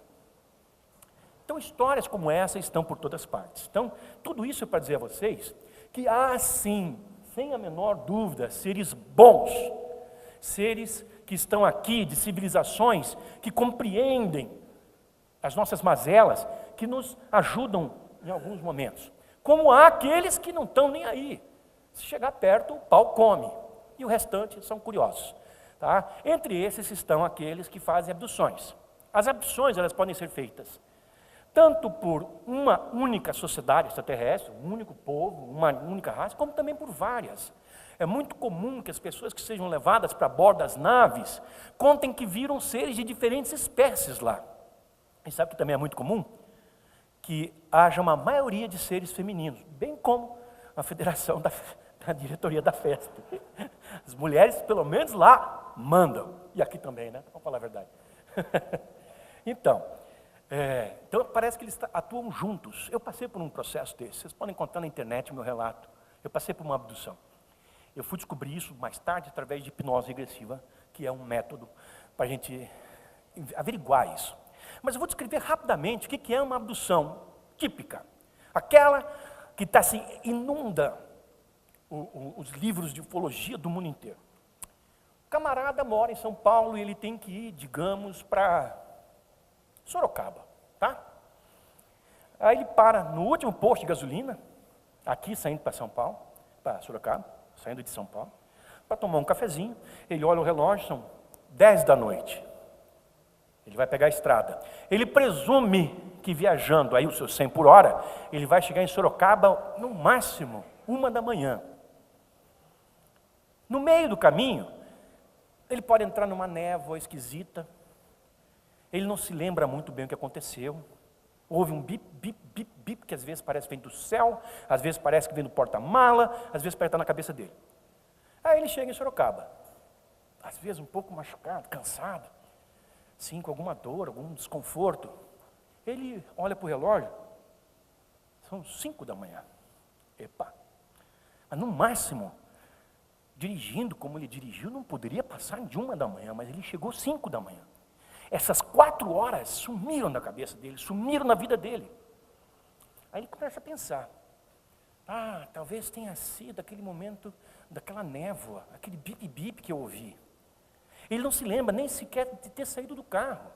Então, histórias como essa estão por todas partes. Então, tudo isso é para dizer a vocês que há sim, sem a menor dúvida, seres bons, seres que estão aqui de civilizações que compreendem as nossas mazelas, que nos ajudam em alguns momentos. Como há aqueles que não estão nem aí. Se chegar perto, o pau come. E o restante são curiosos. Tá? Entre esses estão aqueles que fazem abduções. As abduções, elas podem ser feitas tanto por uma única sociedade extraterrestre, um único povo, uma única raça, como também por várias. É muito comum que as pessoas que sejam levadas para bordo das naves contem que viram seres de diferentes espécies lá. E sabe o que também é muito comum? Que haja uma maioria de seres femininos, bem como a federação da diretoria da festa. As mulheres, pelo menos lá, mandam. E aqui também, né? Vamos falar a verdade. Então parece que eles atuam juntos. Eu passei por um processo desse. Vocês podem encontrar na internet o meu relato. Eu passei por uma abdução. Eu fui descobrir isso mais tarde através de hipnose regressiva, que é um método para a gente averiguar isso. Mas eu vou descrever rapidamente o que é uma abdução típica. Aquela que inunda os livros de ufologia do mundo inteiro. O camarada mora em São Paulo e ele tem que ir, digamos, para Sorocaba, tá? Aí ele para no último posto de gasolina, aqui saindo para São Paulo, para Sorocaba, saindo de São Paulo, para tomar um cafezinho. Ele olha o relógio, são 10 da noite. Ele vai pegar a estrada. Ele presume que viajando aí os seus 100 por hora, ele vai chegar em Sorocaba no máximo 1 da manhã. No meio do caminho, ele pode entrar numa névoa esquisita. Ele não se lembra muito bem o que aconteceu. Houve um bip, bip, bip, bip, que às vezes parece que vem do céu, às vezes parece que vem do porta-mala, às vezes parece que está na cabeça dele. Aí ele chega em Sorocaba, às vezes um pouco machucado, cansado, sim, com alguma dor, algum desconforto. Ele olha para o relógio, são 5 da manhã. Epa! Mas no máximo, dirigindo como ele dirigiu, não poderia passar de 1 da manhã, mas ele chegou 5 da manhã. Essas 4 horas sumiram da cabeça dele, sumiram na vida dele. Aí ele começa a pensar, talvez tenha sido aquele momento daquela névoa, aquele bip-bip que eu ouvi. Ele não se lembra nem sequer de ter saído do carro,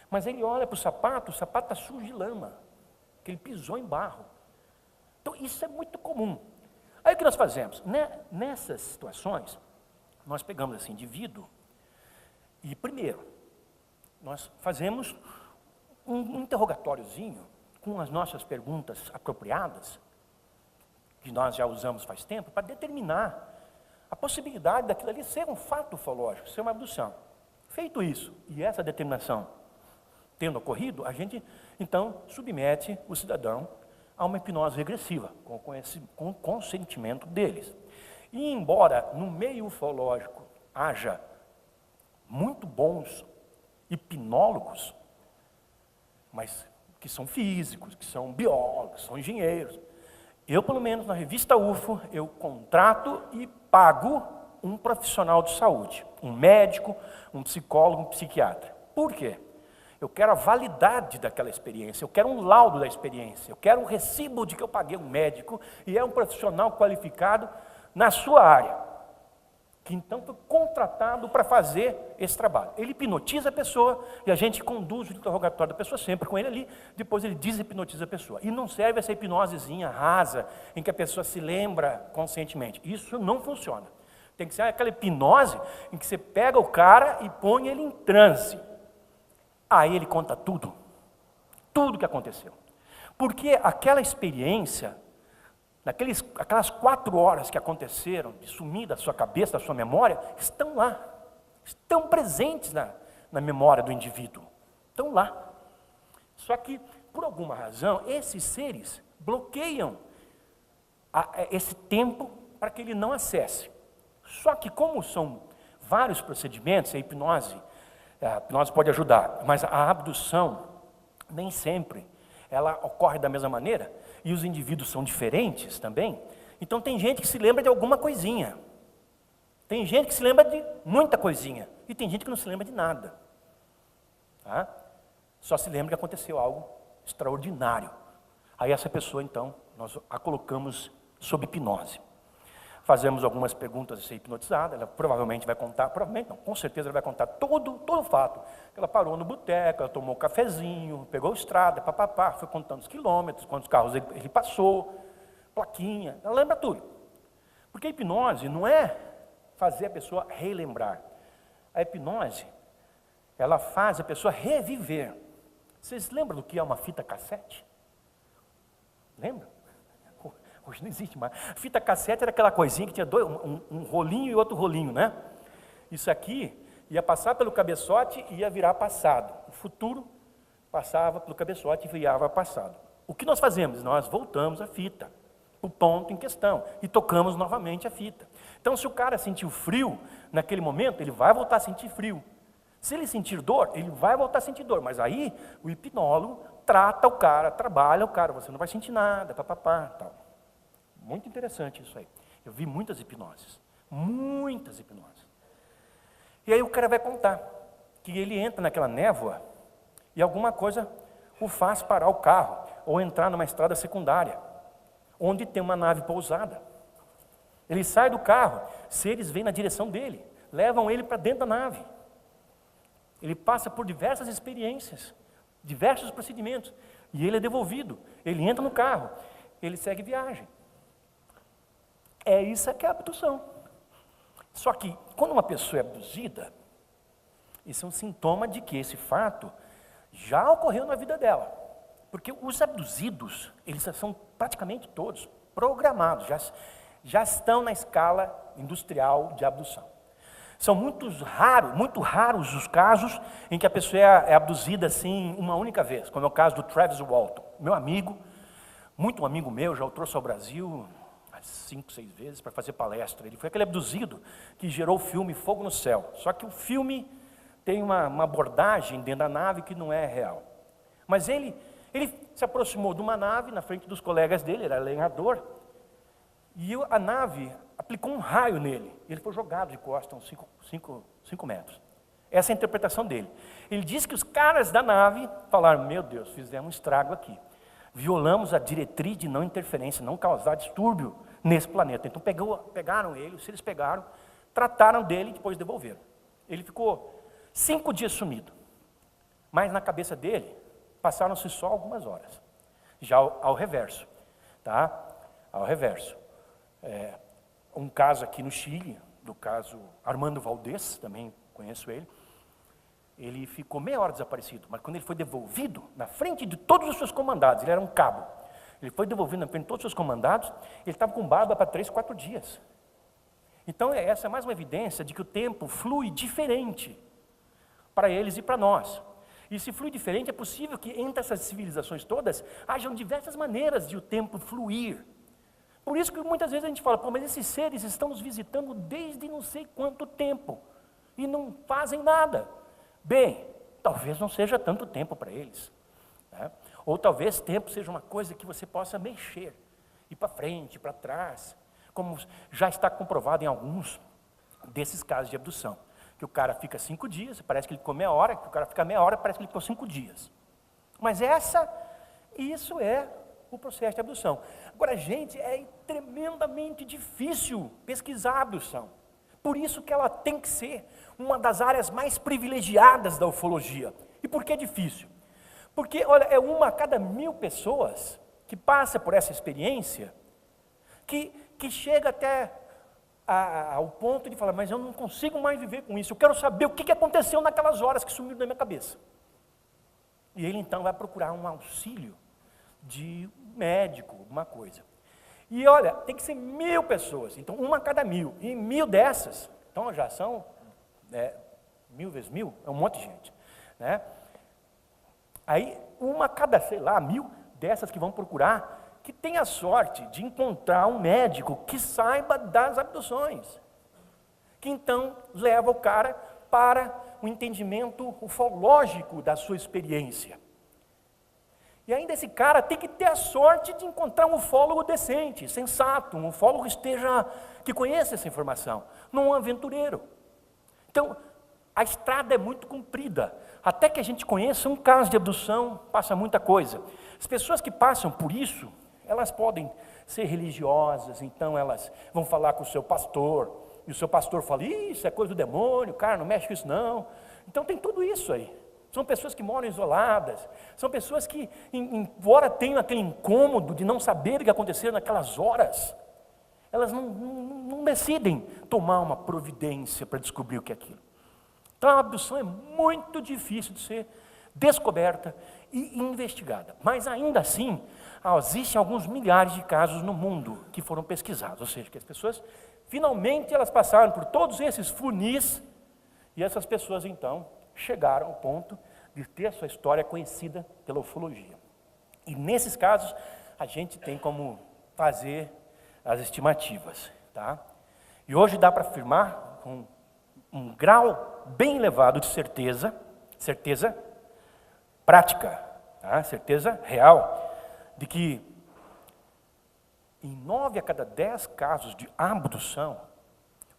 mas ele olha para o sapato está sujo de lama, que ele pisou em barro. Então isso é muito comum. Aí o que nós fazemos? Nessas situações, nós pegamos esse indivíduo e primeiro, nós fazemos um interrogatóriozinho com as nossas perguntas apropriadas, que nós já usamos faz tempo, para determinar a possibilidade daquilo ali ser um fato ufológico, ser uma abdução. Feito isso, e essa determinação tendo ocorrido, a gente então submete o cidadão a uma hipnose regressiva, com o consentimento deles. E embora no meio ufológico haja muito bons hipnólogos, mas que são físicos, que são biólogos, são engenheiros, eu, pelo menos, na revista UFO, eu contrato e pago um profissional de saúde, um médico, um psicólogo, um psiquiatra. Por quê? Eu quero a validade daquela experiência, eu quero um laudo da experiência, eu quero um recibo de que eu paguei um médico e é um profissional qualificado na sua área, que então foi contratado para fazer esse trabalho. Ele hipnotiza a pessoa e a gente conduz o interrogatório da pessoa sempre com ele ali, depois ele deshipnotiza a pessoa. E não serve essa hipnosezinha rasa, em que a pessoa se lembra conscientemente. Isso não funciona. Tem que ser aquela hipnose em que você pega o cara e põe ele em transe. Aí ele conta tudo que aconteceu. Porque aquela experiência, aquelas 4 horas que aconteceram, de sumir da sua cabeça, da sua memória, estão lá, estão presentes na memória do indivíduo, estão lá. Só que, por alguma razão, esses seres bloqueiam esse tempo para que ele não acesse. Só que como são vários procedimentos, a hipnose pode ajudar, mas a abdução, nem sempre, ela ocorre da mesma maneira, e os indivíduos são diferentes também. Então tem gente que se lembra de alguma coisinha, tem gente que se lembra de muita coisinha, e tem gente que não se lembra de nada. Tá? Só se lembra que aconteceu algo extraordinário. Aí essa pessoa, então, nós a colocamos sob hipnose. Fazemos algumas perguntas a ser hipnotizada, ela provavelmente vai contar, provavelmente não, com certeza ela vai contar todo o fato. Ela parou no boteco, ela tomou um cafezinho, pegou a estrada, foi contando os quilômetros, quantos carros ele passou, plaquinha, ela lembra tudo. Porque a hipnose não é fazer a pessoa relembrar. A hipnose, ela faz a pessoa reviver. Vocês lembram do que é uma fita cassete? Lembra? Hoje não existe mais. Fita cassete era aquela coisinha que tinha um rolinho e outro rolinho, né? Isso aqui ia passar pelo cabeçote e ia virar passado. O futuro passava pelo cabeçote e virava passado. O que nós fazemos? Nós voltamos a fita, o ponto em questão, e tocamos novamente a fita. Então, se o cara sentiu frio, naquele momento, ele vai voltar a sentir frio. Se ele sentir dor, ele vai voltar a sentir dor. Mas aí, o hipnólogo trata o cara, trabalha o cara, você não vai sentir nada, tal. Muito interessante isso aí. Eu vi muitas hipnoses. E aí o cara vai contar que ele entra naquela névoa e alguma coisa o faz parar o carro ou entrar numa estrada secundária, onde tem uma nave pousada. Ele sai do carro, seres vêm na direção dele, levam ele para dentro da nave. Ele passa por diversas experiências, diversos procedimentos, e ele é devolvido. Ele entra no carro, ele segue viagem. É isso que é a abdução. Só que, quando uma pessoa é abduzida, isso é um sintoma de que esse fato já ocorreu na vida dela. Porque os abduzidos, eles são praticamente todos programados, já estão na escala industrial de abdução. São muito raros os casos em que a pessoa é abduzida assim uma única vez, como é o caso do Travis Walton, meu amigo. muito amigo meu, já o trouxe ao Brasil 5, 6 vezes para fazer palestra. Ele foi aquele abduzido que gerou o filme Fogo no Céu. Só que o filme tem uma abordagem dentro da nave que não é real. Mas ele se aproximou de uma nave na frente dos colegas dele, era lenhador, e a nave aplicou um raio nele. Ele foi jogado de costas uns 5 metros. Essa é a interpretação dele. Ele disse que os caras da nave falaram: meu Deus, fizemos um estrago aqui. Violamos a diretriz de não interferência, não causar distúrbio nesse planeta. Então pegaram ele, se eles pegaram, trataram dele e depois devolveram. Ele ficou 5 dias sumido. Mas na cabeça dele, passaram-se só algumas horas. Já ao reverso, tá? Ao reverso. Um caso aqui no Chile, do caso Armando Valdez, também conheço ele. Ele ficou meia hora desaparecido, mas quando ele foi devolvido, na frente de todos os seus comandados, ele era um cabo, ele foi devolvido na frente de todos os seus comandados, ele estava com barba para 3, 4 dias. Então essa é mais uma evidência de que o tempo flui diferente para eles e para nós. E se flui diferente, é possível que entre essas civilizações todas, hajam diversas maneiras de o tempo fluir. Por isso que muitas vezes a gente fala: pô, mas esses seres estão nos visitando desde não sei quanto tempo, e não fazem nada. Bem, talvez não seja tanto tempo para eles, né? Ou talvez tempo seja uma coisa que você possa mexer, ir para frente, para trás, como já está comprovado em alguns desses casos de abdução, que o cara fica 5 dias, parece que ele ficou meia hora, que o cara fica meia hora, parece que ele ficou 5 dias. Mas isso é o processo de abdução. Agora, gente, é tremendamente difícil pesquisar a abdução. Por isso que ela tem que ser uma das áreas mais privilegiadas da ufologia. E por que é difícil? Porque, olha, é uma a cada 1000 pessoas que passa por essa experiência que chega até ao ponto de falar: mas eu não consigo mais viver com isso, eu quero saber o que aconteceu naquelas horas que sumiu da minha cabeça. E ele então vai procurar um auxílio de médico, alguma coisa. E olha, tem que ser 1000 pessoas, então uma a cada 1000. E 1000 dessas, então já são 1000 vezes 1000, é um monte de gente, né? Aí uma a cada, sei lá, 1000 dessas que vão procurar, que tem a sorte de encontrar um médico que saiba das abduções, que então leva o cara para o entendimento ufológico da sua experiência. E ainda esse cara tem que ter a sorte de encontrar um ufólogo decente, sensato, um ufólogo que conheça essa informação, não um aventureiro. Então, a estrada é muito comprida. Até que a gente conheça um caso de abdução, passa muita coisa. As pessoas que passam por isso, elas podem ser religiosas, então elas vão falar com o seu pastor, e o seu pastor fala: isso é coisa do demônio, cara, não mexe com isso não. Então tem tudo isso aí. São pessoas que moram isoladas, são pessoas que, embora tenham aquele incômodo de não saber o que aconteceu naquelas horas, elas não decidem tomar uma providência para descobrir o que é aquilo. Então a abdução é muito difícil de ser descoberta e investigada. Mas ainda assim, existem alguns milhares de casos no mundo que foram pesquisados, ou seja, que as pessoas, finalmente elas passaram por todos esses funis, e essas pessoas então chegaram ao ponto de ter a sua história conhecida pela ufologia. E nesses casos, a gente tem como fazer as estimativas, tá? E hoje dá para afirmar com um grau bem elevado de certeza prática, tá? Certeza real, de que em 9 a cada 10 casos de abdução,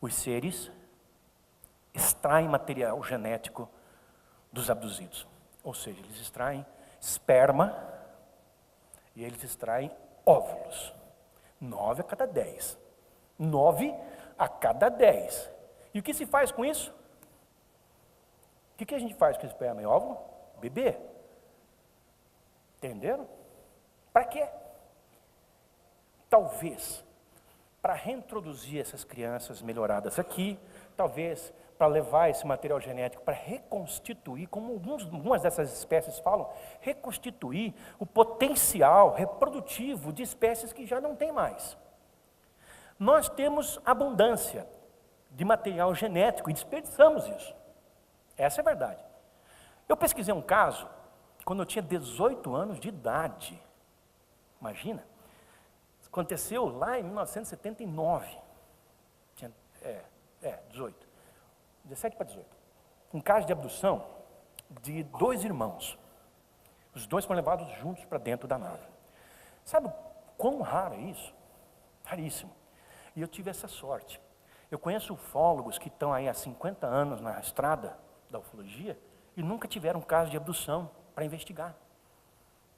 os seres extraem material genético dos abduzidos. Ou seja, eles extraem esperma e eles extraem óvulos. 9 a cada 10. 9 a cada 10. E o que se faz com isso? O que a gente faz com esperma e óvulo? Beber. Entenderam? Para quê? Talvez para reintroduzir essas crianças melhoradas aqui, talvez para levar esse material genético para reconstituir, como algumas dessas espécies falam, reconstituir o potencial reprodutivo de espécies que já não tem mais. Nós temos abundância de material genético e desperdiçamos isso. Essa é a verdade. Eu pesquisei um caso quando eu tinha 18 anos de idade. Imagina. Aconteceu lá em 1979. 18. 17 para 18. Um caso de abdução de 2 irmãos. Os 2 foram levados juntos para dentro da nave. Sabe quão raro é isso? Raríssimo. E eu tive essa sorte. Eu conheço ufólogos que estão aí há 50 anos na estrada da ufologia e nunca tiveram um caso de abdução para investigar.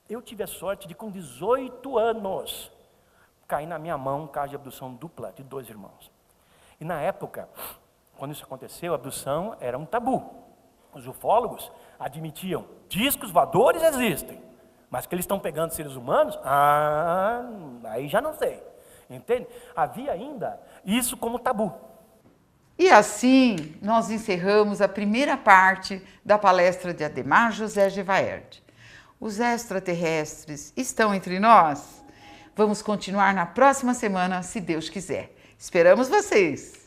Eu tive a sorte de, com 18 anos, cair na minha mão um caso de abdução dupla de 2 irmãos. E na época, quando isso aconteceu, a abdução era um tabu. Os ufólogos admitiam, discos voadores existem, mas que eles estão pegando seres humanos, aí já não sei. Entende? Havia ainda isso como tabu. E assim, nós encerramos a primeira parte da palestra de Adhemar José Gevaerd. Os extraterrestres estão entre nós? Vamos continuar na próxima semana, se Deus quiser. Esperamos vocês!